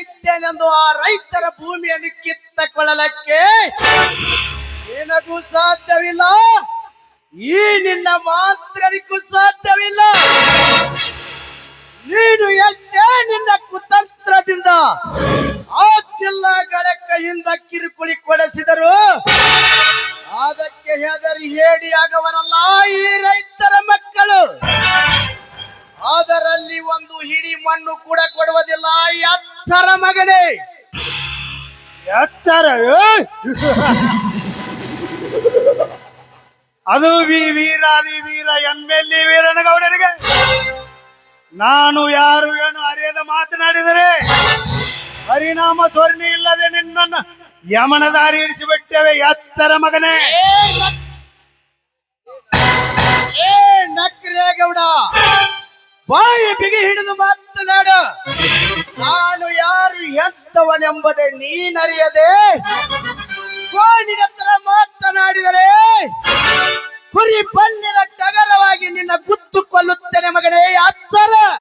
ಇದ್ದೇನೆಂದು ಆ ರೈತರ ಭೂಮಿಯನ್ನು ಕಿತ್ತಕೊಳ್ಳಲಕ್ಕೆ ನಿನಗೂ ಸಾಧ್ಯವಿಲ್ಲ, ಈ ನಿನ್ನ ಮಾತ್ರನಿಗೂ ಸಾಧ್ಯವಿಲ್ಲ. ನೀನು ಎಷ್ಟೇ ನಿನ್ನ ಕುತಂತ್ರದಿಂದ ಆ ಜಿಲ್ಲಾಗಳ ಕೈಯಿಂದ ಕಿರುಕುಳಿ ಕೊಡಿಸಿದರು ಅದಕ್ಕೆ ಹೆದರಿ ಹೇಡಿಯಾಗವರಲ್ಲ ಈ ರೈತರ ಮಕ್ಕಳು. ಅದರಲ್ಲಿ ಒಂದು ಹಿಡಿ ಮಣ್ಣು ಕೂಡ ಕೊಡುವುದಿಲ್ಲ ಎತ್ತರ ಮಗನೇ, ಎತ್ತರ. ಅದು ವೀರಾದಿ ವೀರ MLA ವೀರನಗೌಡರಿಗೆ ನಾನು ಯಾರು ಏನು ಅರಿಯದ ಮಾತನಾಡಿದರೆ ಪರಿಣಾಮ ಸ್ವರ್ಣಿ ಇಲ್ಲದೆ ನಿನ್ನನ್ನು ಯಮನ ದಾರಿ ಇಡಿಸಿಬಿಟ್ಟೇವೆ ಎತ್ತರ ಮಗನೇ. ಏ ನಕ್ರೇಗೌಡ, ಬಾಯಿ ಬಿಗಿ ಹಿಡಿದು ಮಾತನಾಡು. ನಾನು ಯಾರು ಎಂತವನೆಂಬುದೇ ನೀನರಿಯದೆ ಕೋಣಿನ ಹತ್ರ